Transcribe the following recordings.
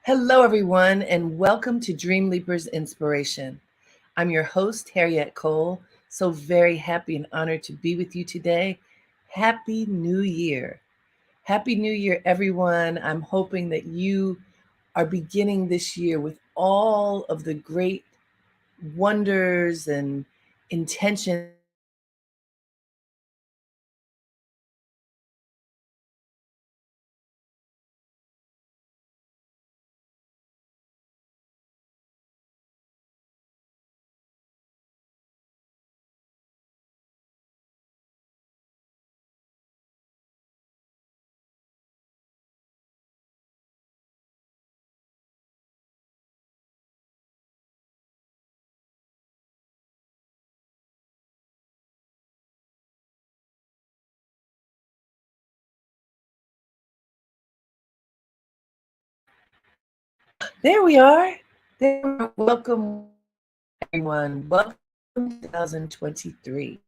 Hello, everyone, and welcome to Dreamleapers Inspiration. I'm your host, Harriet Cole. So very happy and honored to be with you today. Happy New Year. Happy New Year, everyone. I'm hoping that you are beginning this year with all of the great wonders and intentions There we are. Welcome, everyone. Welcome to 2023.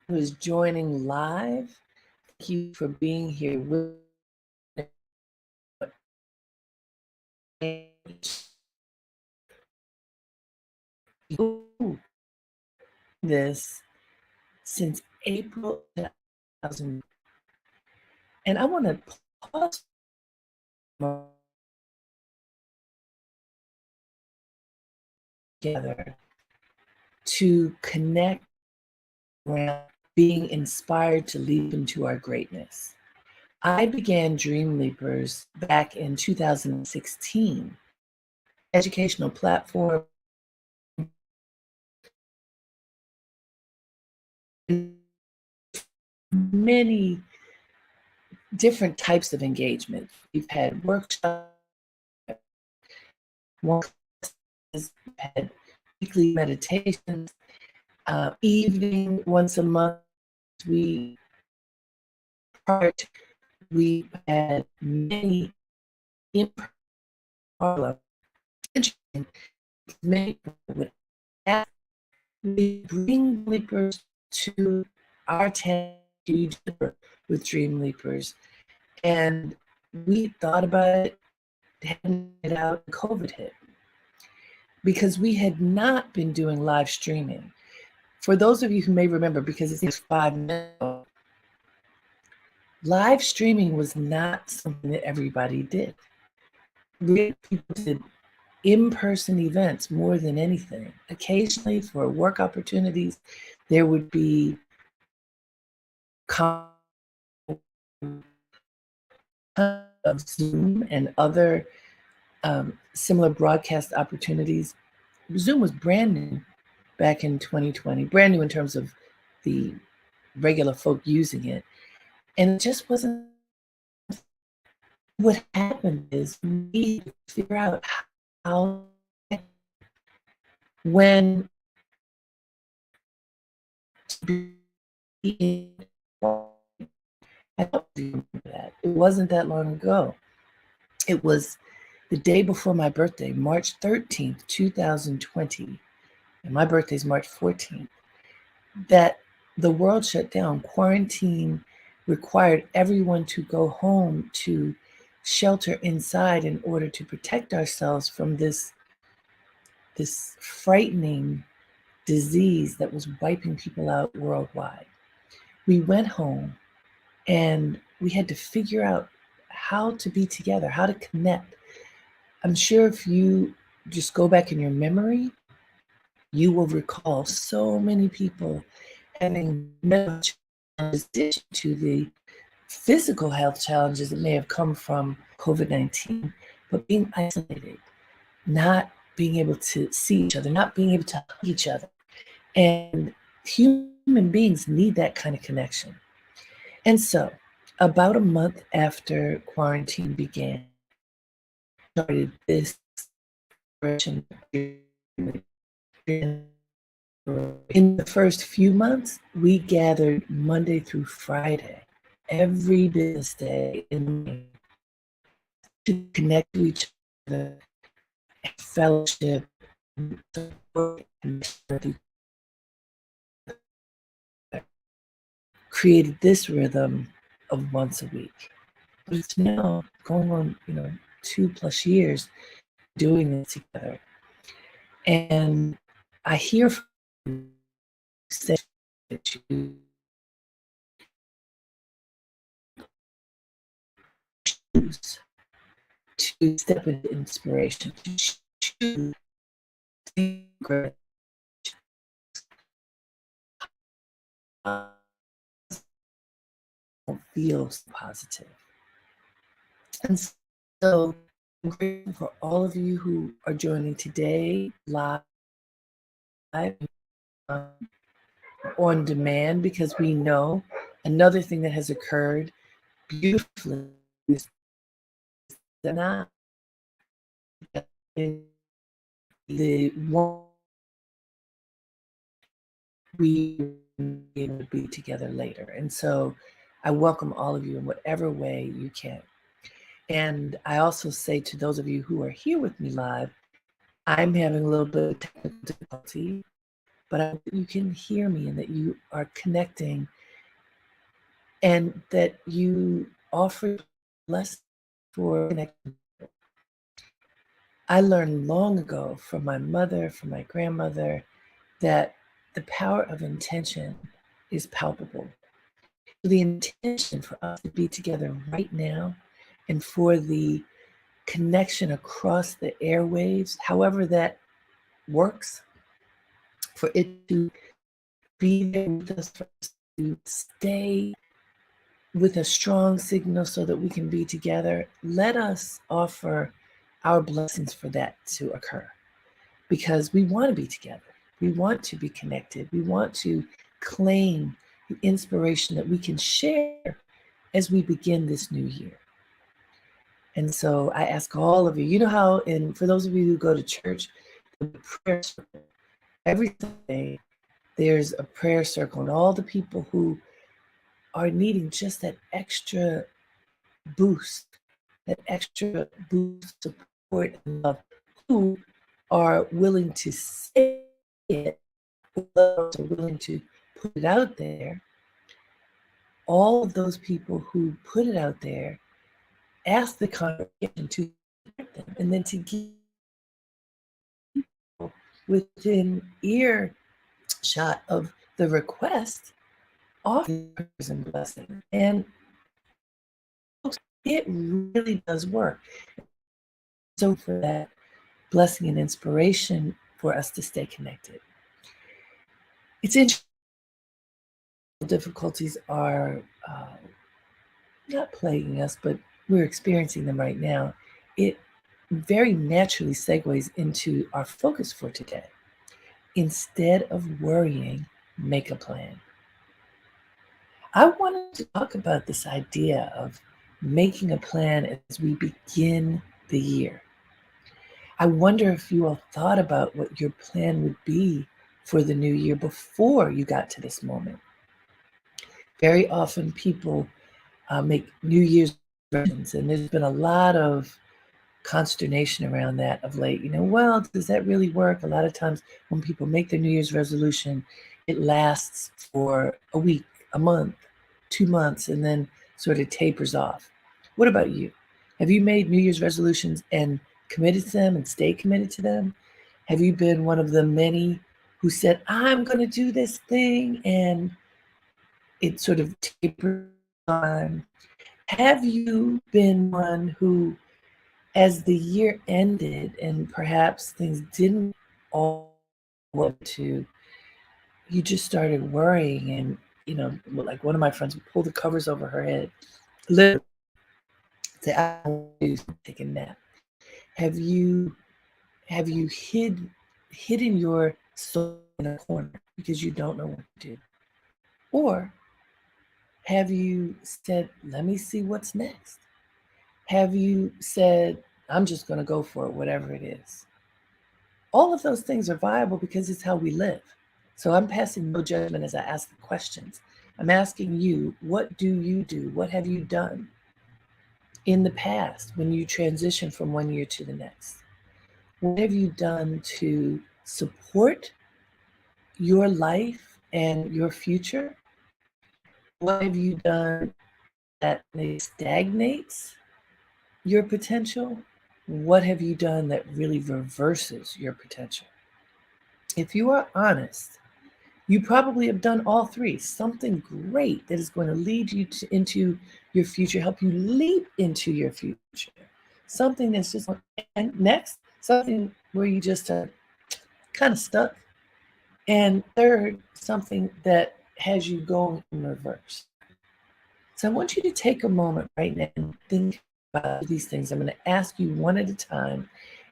Who is joining live? Thank you for being here with this since April 2000. And I want to pause together to connect around being inspired to leap into our greatness. I began Dreamleapers back in 2016, educational platform, many different types of engagement. We've had workshops, we've had weekly meditations, evening once a month. We had many in-person. Many people would ask, we bring Leapers to our town with Dreamleapers, and we thought about it, having it out, COVID hit, because we had not been doing live streaming. For those of you who may remember, because it's 5 minutes ago, live streaming was not something that everybody did. People did in-person events more than anything. Occasionally, for work opportunities, there would be of Zoom and other similar broadcast opportunities. Zoom was brand new back in 2020, brand new in terms of the regular folk using it. And it just wasn't. What happened is we figure out how, when to be, I don't remember that. It wasn't that long ago. It was the day before my birthday, March 13th, 2020, and my birthday is March 14th, that the world shut down. Quarantine required everyone to go home to shelter inside in order to protect ourselves from this frightening disease that was wiping people out worldwide. We went home and we had to figure out how to be together, how to connect. I'm sure if you just go back in your memory, you will recall so many people having challenges to the physical health challenges that may have come from COVID-19, but being isolated, not being able to see each other, not being able to hug each other. And human beings need that kind of connection. And so, about a month after quarantine began, started this in the first few months, we gathered Monday through Friday, every business day, to connect to each other, fellowship, created this rhythm of once a week. But it's now going on, 2+ years doing this together. And I hear from you say that you choose to step into inspiration, to choose secret feels positive. And so I'm grateful for all of you who are joining today live, um, on demand, because we know another thing that has occurred beautifully is that not the one we able to be together later. And so I welcome all of you in whatever way you can. And I also say to those of you who are here with me live, I'm having a little bit of technical difficulty, but I hope that you can hear me and that you are connecting and that you offer less for connection. I learned long ago from my mother, from my grandmother, that the power of intention is palpable. The intention for us to be together right now and for the connection across the airwaves, however that works, for it to be there with us, for us to stay with a strong signal so that we can be together. Let us offer our blessings for that to occur, because we want to be together. We want to be connected. We want to claim the inspiration that we can share as we begin this new year. And so I ask all of you, you know how, and for those of you who go to church, the prayer circle, every Sunday, there's a prayer circle, and all the people who are needing just that extra boost, support, and love, who are willing to say it, who are willing to put it out there. All of those people who put it out there ask the congregation to support them, and then to give within earshot of the request offers and blessing. And it really does work. So for that blessing and inspiration for us to stay connected. It's interesting. Difficulties are not plaguing us, but we're experiencing them right now. It very naturally segues into our focus for today. Instead of worrying, make a plan. I wanted to talk about this idea of making a plan as we begin the year. I wonder if you all thought about what your plan would be for the new year before you got to this moment. Very often people make New Year's resolutions, and there's been a lot of consternation around that of late. Well, does that really work? A lot of times when people make their New Year's resolution, it lasts for a week, a month, 2 months, and then sort of tapers off. What about you? Have you made New Year's resolutions and committed to them and stayed committed to them? Have you been one of the many who said, I'm going to do this thing, and it sort of tapered on? Have you been one who, as the year ended and perhaps things didn't all go to, you just started worrying, and like one of my friends would pull the covers over her head, literally say, I want to take a nap. Have you hidden your soul in a corner because you don't know what to do? Or have you said, let me see what's next? Have you said, I'm just going to go for it, whatever it is? All of those things are viable because it's how we live. So I'm passing no judgment as I ask the questions. I'm asking you, what do you do? What have you done in the past when you transition from one year to the next? What have you done to support your life and your future? What have you done that maybe stagnates your potential? What have you done that really reverses your potential? If you are honest, you probably have done all three. Something great that is going to lead you into your future, help you leap into your future. Something that's just, and next, something where you just kind of stuck. And third, something that has you going in reverse. So I want you to take a moment right now and think about these things. I'm going to ask you one at a time,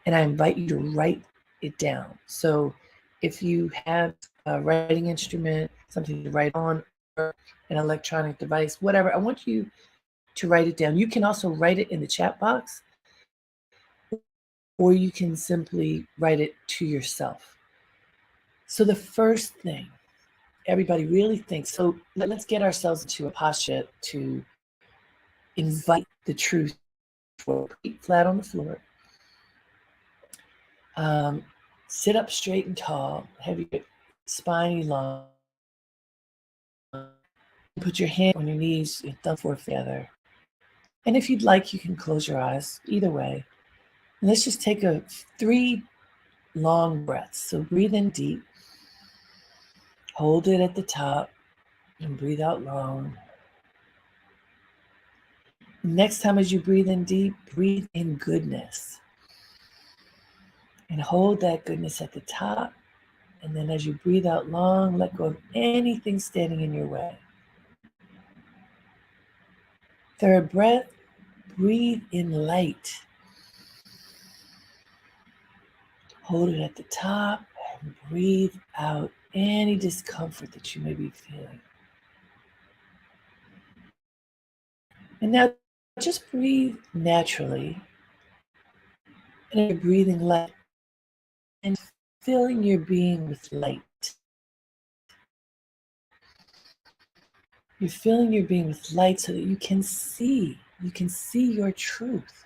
and I invite you to write it down. So if you have a writing instrument, something to write on, or an electronic device, whatever, I want you to write it down. You can also write it in the chat box, or you can simply write it to yourself. So the first thing everybody really thinks, so let's get ourselves into a posture to invite the truth. Feet flat on the floor. Sit up straight and tall. Have your spine long. Put your hand on your knees, your thumb forefinger together. And if you'd like, you can close your eyes. Either way. And let's just take 3 long breaths. So breathe in deep. Hold it at the top and breathe out long. Next time as you breathe in deep, breathe in goodness. And hold that goodness at the top. And then as you breathe out long, let go of anything standing in your way. Third breath, breathe in light. Hold it at the top and breathe out any discomfort that you may be feeling. And now just breathe naturally. And you're breathing light and filling your being with light. You're filling your being with light so that you can see your truth.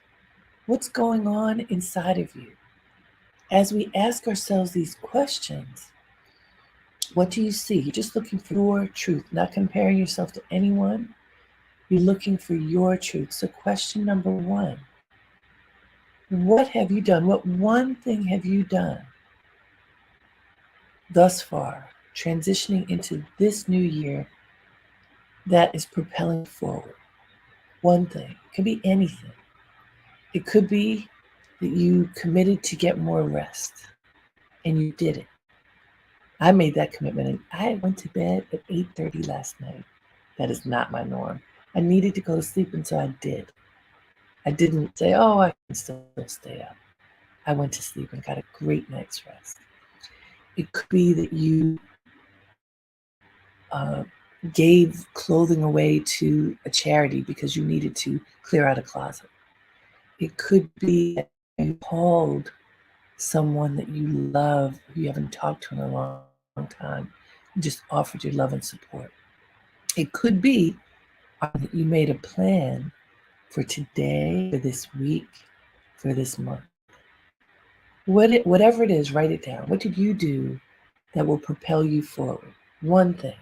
What's going on inside of you? As we ask ourselves these questions, what do you see? You're just looking for your truth, not comparing yourself to anyone. You're looking for your truth. So question number 1, what have you done? What one thing have you done thus far, transitioning into this new year that is propelling forward? One thing. It could be anything. It could be that you committed to get more rest and you did it. I made that commitment and I went to bed at 8:30 last night. That is not my norm. I needed to go to sleep, and so I did. I didn't say, oh, I can still stay up. I went to sleep and got a great night's rest. It could be that you gave clothing away to a charity because you needed to clear out a closet. It could be that you called someone that you love, who you haven't talked to in a long time, and just offered your love and support. It could be that you made a plan for today, for this week, for this month. Whatever it is, write it down. What did you do that will propel you forward? One thing.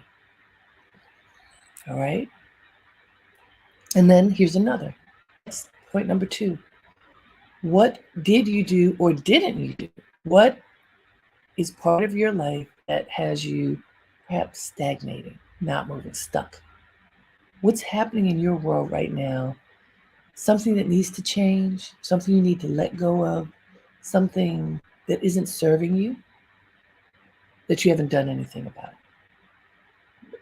All right? And then here's another. That's point number 2. What did you do or didn't you do? What is part of your life that has you perhaps stagnating, not moving, stuck? What's happening in your world right now? Something that needs to change, something you need to let go of, something that isn't serving you, that you haven't done anything about.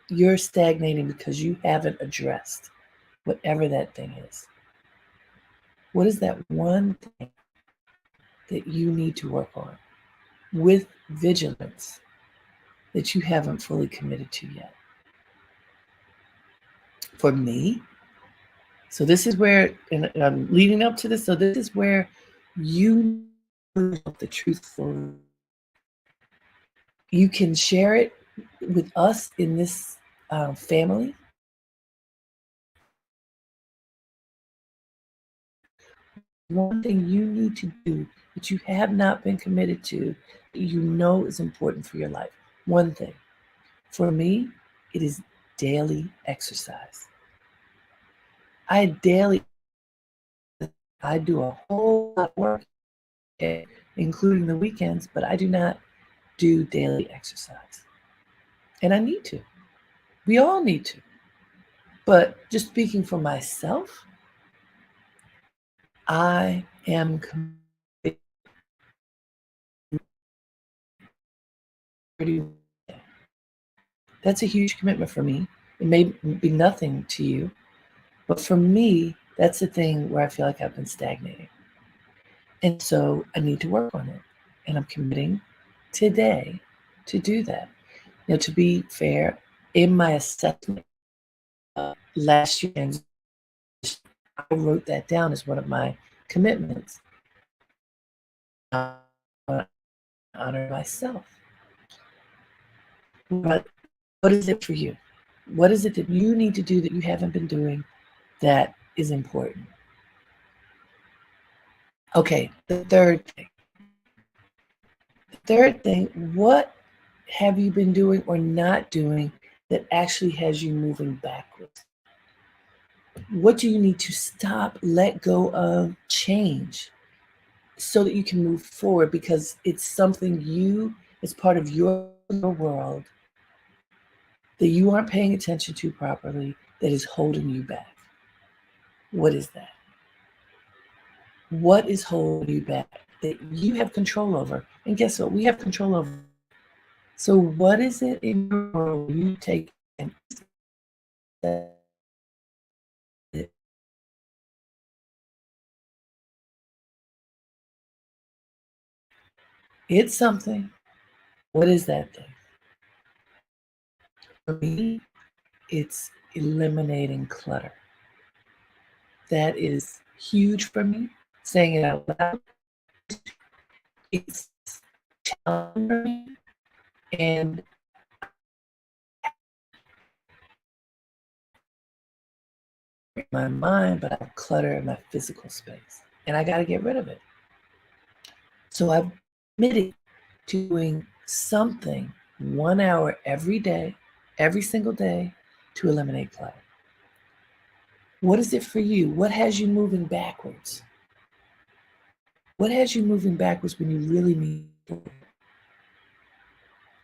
You're stagnating because you haven't addressed whatever that thing is. What is that one thing that you need to work on with vigilance that you haven't fully committed to yet? For me, so this is where, and I'm leading up to this, so this is where you know the truthful. You can share it with us in this family. One thing you need to do that you have not been committed to, that you know is important for your life. One thing. For me, it is daily exercise. I I do a whole lot of work, including the weekends, but I do not do daily exercise. And I need to. We all need to. But just speaking for myself, I am committed. That's a huge commitment for me. It may be nothing to you, but for me, that's the thing where I feel like I've been stagnating. And so I need to work on it. And I'm committing today to do that. To be fair, in my assessment last year, and I wrote that down as one of my commitments. I want to honor myself. But what is it for you? What is it that you need to do that you haven't been doing that is important? Okay, the third thing. What have you been doing or not doing that actually has you moving backwards? What do you need to stop, let go of, change so that you can move forward because it's something it's part of your world that you aren't paying attention to properly that is holding you back? What is that? What is holding you back that you have control over? And guess what? We have control over. So what is it in your world you take and it's something? What is that thing? For me, it's eliminating clutter. That is huge for me. Saying it out loud, it's challenging for me. And in my mind, but I have clutter in my physical space. And I got to get rid of it. So I've committed to doing something 1 hour every day, every single day to eliminate clutter. What is it for you? What has you moving backwards? What has you moving backwards when you really need to?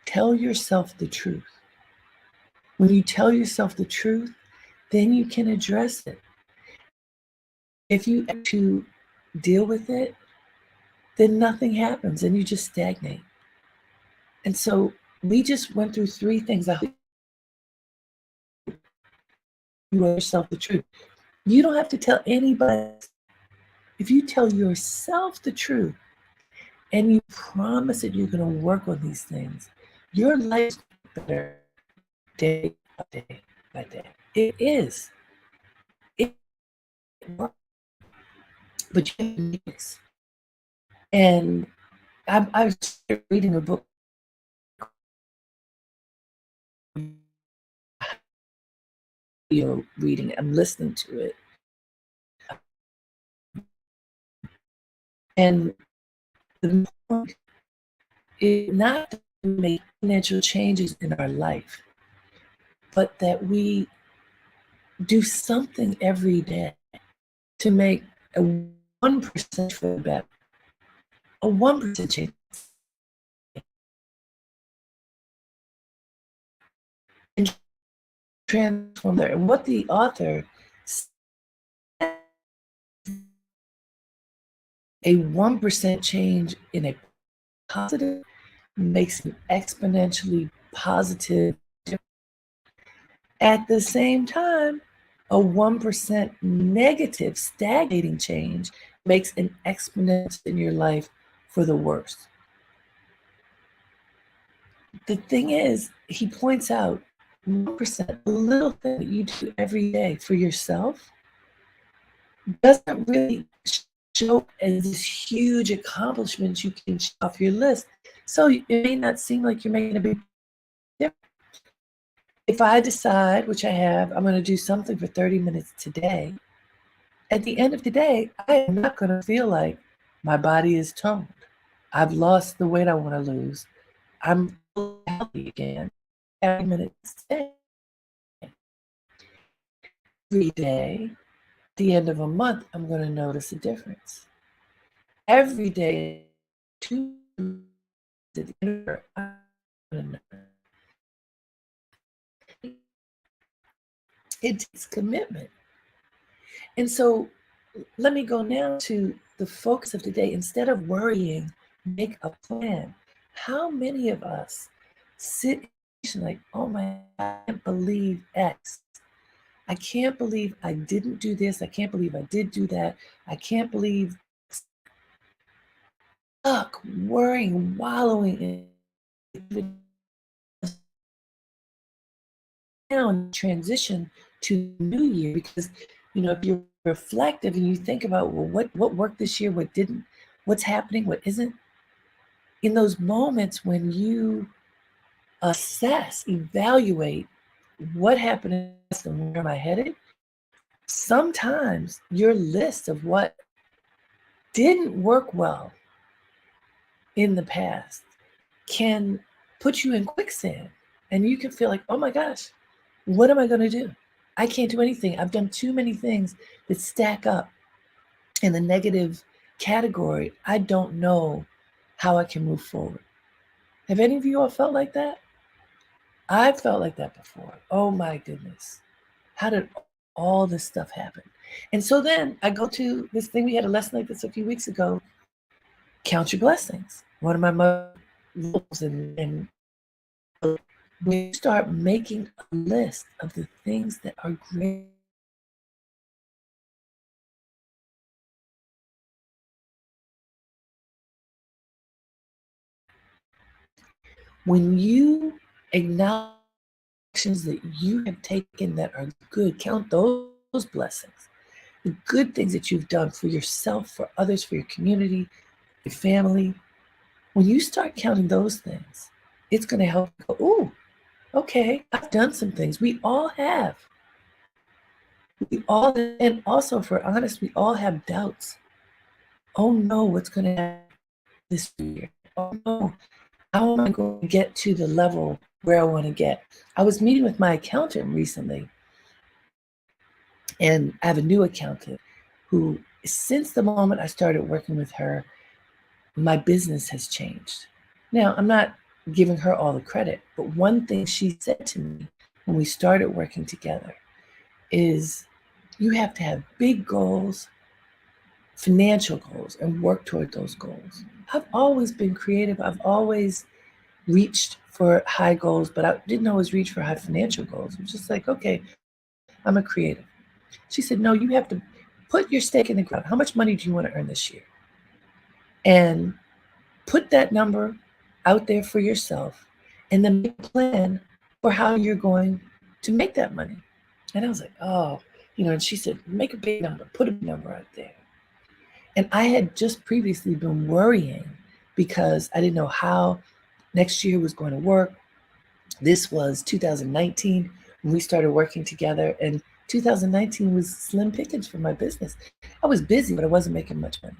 Tell yourself the truth. When you tell yourself the truth, then you can address it. If you have to deal with it, then nothing happens and you just stagnate. And so we just went through 3 things. I hope you tell yourself the truth. You don't have to tell anybody. If you tell yourself the truth and you promise that you're going to work on these things, your life's better day by day by day. It is. It works. But you have to do this. And I was reading a book, reading it. I'm listening to it. And the point is not to make financial changes in our life, but that we do something every day to make a 1% for the better, a 1% change, and transform there. And what the author said, a 1% change in a positive makes an exponentially positive. At the same time, a 1% negative stagnating change makes an exponential in your life for the worse. The thing is, he points out 1%, a little thing that you do every day for yourself, doesn't really show as this huge accomplishment you can check off your list. So it may not seem like you're making a big difference. If I decide, which I have, I'm going to do something for 30 minutes today, at the end of the day, I am not going to feel like my body is toned. I've lost the weight I want to lose. I'm healthy again. Every minute today. Every day, the end of a month, I'm going to notice a difference. Every day, two at the end of I'm gonna notice. It takes commitment. And so let me go now to the focus of today. Instead of worrying, make a plan. How many of us sit like, oh my, I can't believe X. I can't believe I didn't do this. I can't believe I did do that. I can't believe stuck, worrying, wallowing in now transition to new year, because if you're reflective and you think about, well, what worked this year, what didn't, what's happening, what isn't, in those moments when you assess, evaluate what happened and where am I headed, sometimes your list of what didn't work well in the past can put you in quicksand, and you can feel like, oh my gosh, what am I going to do? I can't do anything. I've done too many things that stack up in the negative category. I don't know how I can move forward. Have any of you all felt like that? I've felt like that before. Oh my goodness. How did all this stuff happen? And so then I go to this thing. We had a lesson like this a few weeks ago. Count your blessings. One of my rules, and when you start making a list of the things that are great, when you acknowledge actions that you have taken that are good, count those blessings, the good things that you've done for yourself, for others, for your community, your family. When you start counting those things, it's going to help you go, oh, okay, I've done some things. We all have. And also, if we're honest, we all have doubts. Oh no, what's going to happen this year? Oh no, how am I going to get to the level where I want to get? I was meeting with my accountant recently, and I have a new accountant who, since the moment I started working with her, my business has changed. Now, I'm not giving her all the credit, but one thing she said to me when we started working together is you have to have big goals, financial goals, and work toward those goals. I've always been creative. I've always reached for high goals, but I didn't always reach for high financial goals. It was just like, okay, I'm a creative. She said, no, you have to put your stake in the ground. How much money do you want to earn this year? And put that number out there for yourself, and then make a plan for how you're going to make that money. And I was like, oh, and she said, make a big number, put a big number out there. And I had just previously been worrying because I didn't know how next year was going to work. This was 2019 when we started working together, and 2019 was slim pickings for my business. I was busy, but I wasn't making much money.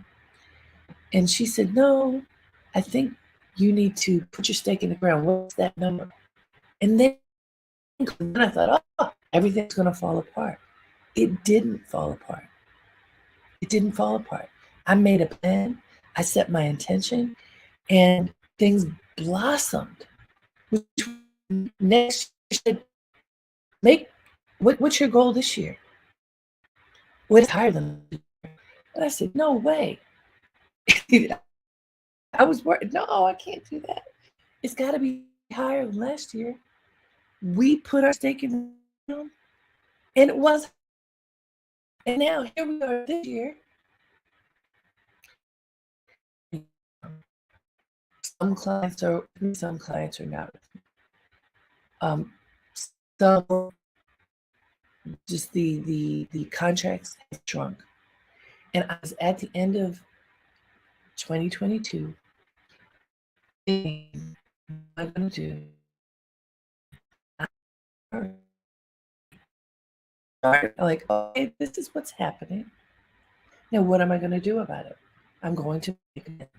And she said, no, I think you need to put your stake in the ground. What's that number? And then I thought, oh, everything's going to fall apart. It didn't fall apart. It didn't fall apart. I made a plan. I set my intention, and things blossomed. Next year, make what's your goal this year? What is higher than? And I said, no way. I was worried. No, I can't do that. It's got to be higher than last year. We put our stake in the ground, and it was. And now here we are this year. Some clients are with me, some clients are not with me. Some just the contracts have shrunk. And I was at the end of 2022. What I'm going to do? Like, okay, this is what's happening. Now, what am I going to do about it? I'm going to make it.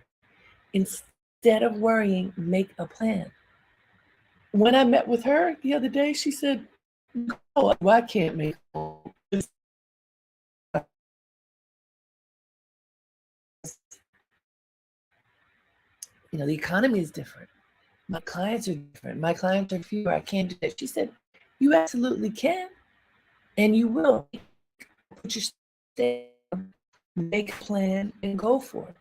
Instead of worrying, make a plan. When I met with her the other day, she said, oh, well, I can't make The economy is different. My clients are different. My clients are fewer. I can't do that. She said, you absolutely can, and you will. Put your step, make a plan, and go for it.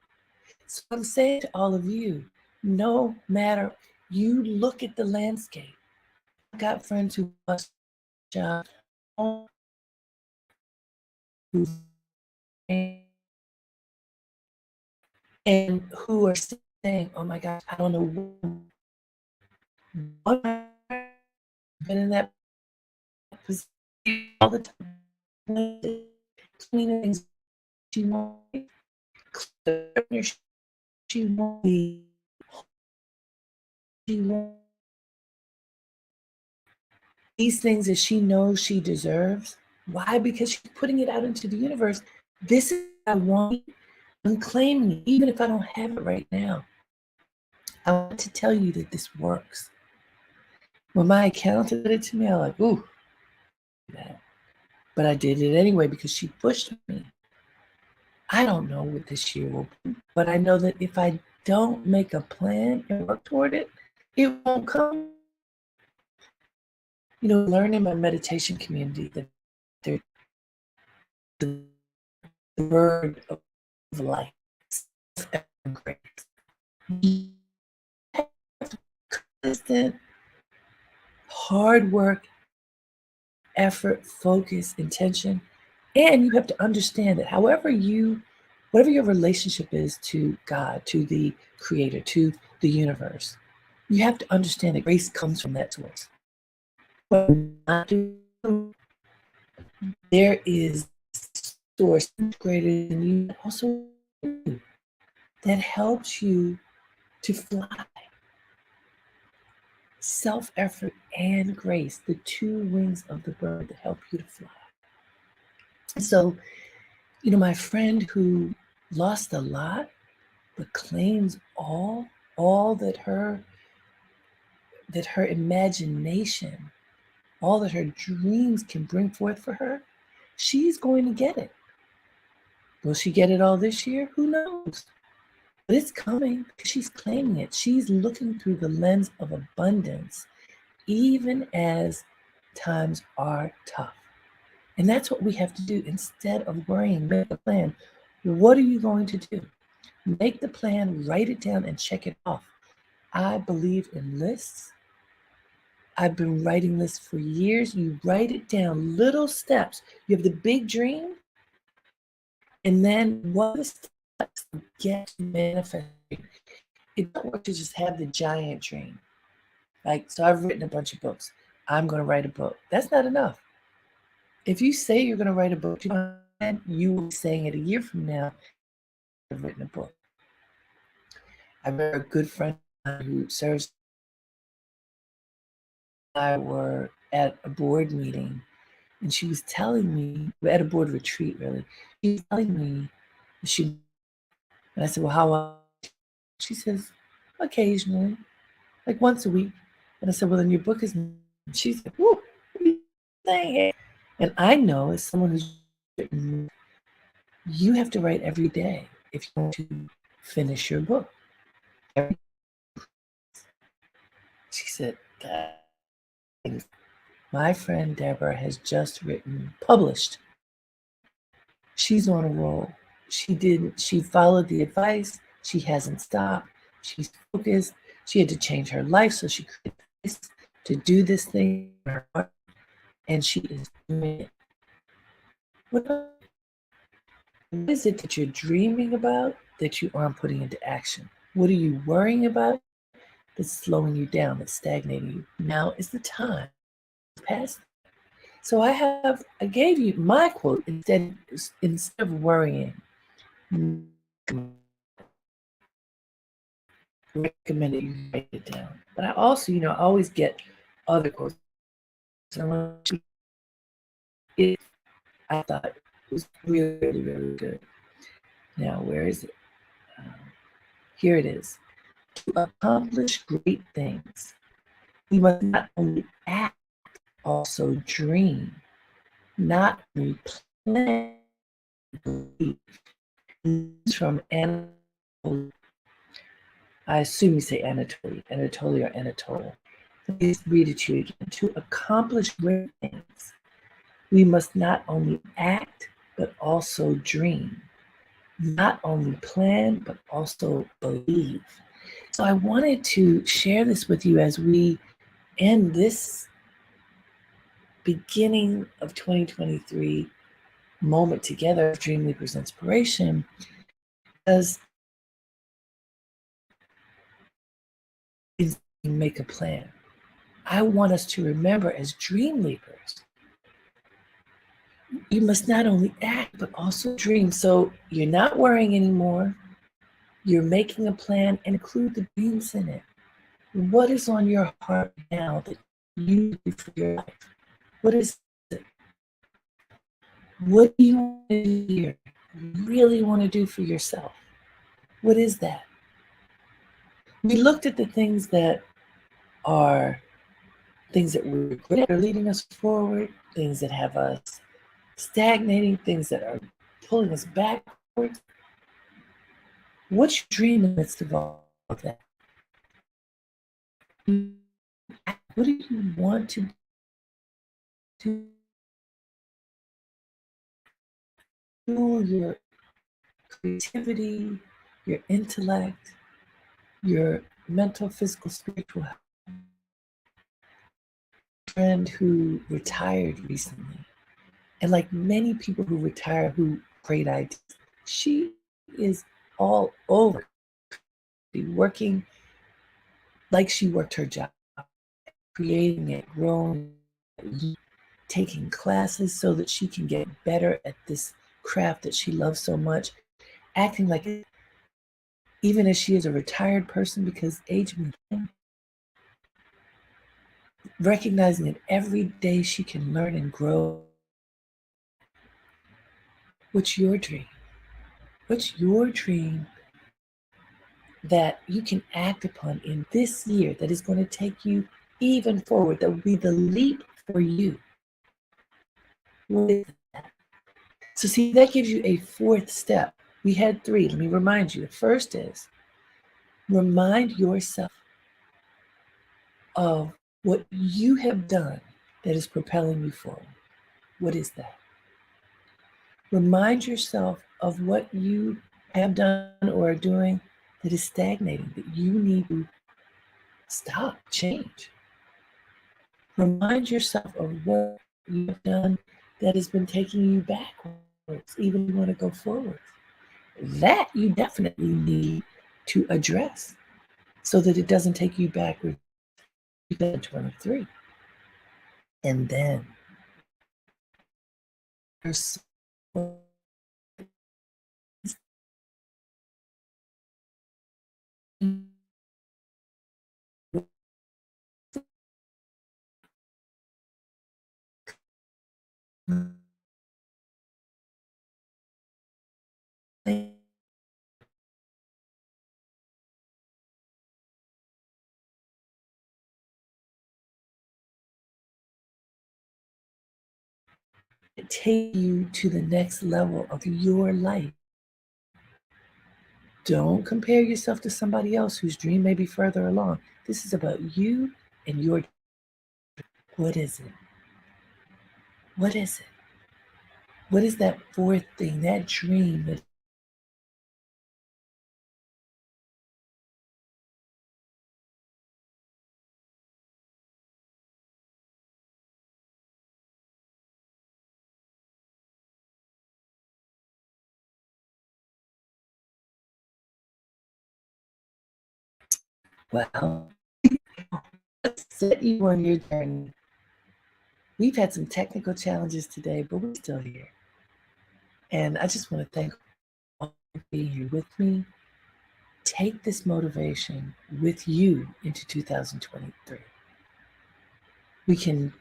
So I'm saying to all of you, no matter, you look at the landscape. I've got friends who lost jobs, who and who are saying, oh my gosh, I don't know what I've been in that position all the time. Cleaning things she won't, she won't be, she won't, these things that she knows she deserves. Why? Because she's putting it out into the universe. This is what I want. I'm claiming it, even if I don't have it right now. I want to tell you that this works. When my accountant did it to me, I was like, ooh, but I did it anyway because she pushed me. I don't know what this year will be, but I know that if I don't make a plan and work toward it, it won't come. Learn in my meditation community that the word of life, consistent, hard work, effort, focus, intention, and you have to understand that whatever your relationship is to God, to the Creator, to the universe, you have to understand that grace comes from that source. There is source greater than you, also that helps you to fly. Self-effort and grace, the two wings of the bird that help you to fly. So, my friend who lost a lot, but claims all that her imagination, all that her dreams can bring forth for her, she's going to get it. Will she get it all this year? Who knows? But it's coming because she's claiming it. She's looking through the lens of abundance, even as times are tough. And that's what we have to do. Instead of worrying, make a plan. What are you going to do? Make the plan, write it down, and check it off. I believe in lists. I've been writing lists for years. You write it down, little steps. You have the big dream, and then what are the steps to get manifesting? It doesn't work to just have the giant dream. So I've written a bunch of books. I'm going to write a book. That's not enough. If you say you're going to write a book, you will be saying it a year from now, I've written a book. I remember a good friend who serves. I were at a board meeting, and she was telling me, at a board retreat, really. She was telling me, and I said, well, how often? She says, occasionally, like once a week. And I said, well, then your book is, she said, whoo, what are you saying? And I know as someone who's written, you have to write every day if you want to finish your book. She said, my friend Deborah has just published. She's on a roll. She followed the advice. She hasn't stopped. She's focused. She had to change her life, so she created to do this thing, and she is doing it. What is it that you're dreaming about that you aren't putting into action? What are you worrying about that's slowing you down, that's stagnating you? Now is the time to pass. So I gave you my quote instead of worrying. Recommended you write it down. But I also, I always get other quotes. I thought it was really, really, really good. Now, where is it? Here it is. To accomplish great things, we must not only act, also dream, not only plan, believe. From animals, I assume you say Anatolia or Anatolia. Let me read it to you again. To accomplish great things, we must not only act, but also dream. Not only plan, but also believe. So I wanted to share this with you as we end this beginning of 2023 moment together of Dreamleapers Inspiration, as make a plan. I want us to remember as Dreamleapers, you must not only act, but also dream. So you're not worrying anymore. You're making a plan and include the dreams in it. What is on your heart now that you do for your life? What is it? What do you want to do, really want to do for yourself? What is that? We looked at the things that are things that we regret are leading us forward, things that have us stagnating, things that are pulling us backwards. What's your dream in the midst of all of that? What do you want to do? Your creativity, your intellect, your mental, physical, spiritual health. A friend who retired recently, and like many people who retire who great ideas, she is all over working like she worked her job, creating it, growing, taking classes so that she can get better at this craft that she loves so much, acting like even as she is a retired person because age means recognizing that every day she can learn and grow. What's your dream? What's your dream that you can act upon in this year that is going to take you even forward, that will be the leap for you? What is that? So see, that gives you a fourth step. We had three. Let me remind you. The first is remind yourself of what you have done that is propelling you forward. What is that? Remind yourself of what you have done or are doing that is stagnating, that you need to stop, change. Remind yourself of what you've done that has been taking you backwards, even if you want to go forward. That you definitely need to address so that it doesn't take you backwards to 2023. And then there's take you to the next level of your life. Don't compare yourself to somebody else whose dream may be further along. This is about you and your. What is it? What is it? What is that fourth thing, that dream that, well, set you on your journey? We've had some technical challenges today, but we're still here. And I just want to thank all for being here with me. Take this motivation with you into 2023. We can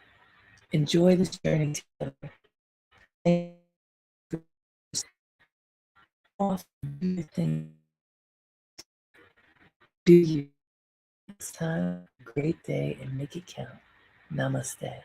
enjoy this journey together. Do you next time? Great day and make it count. Namaste.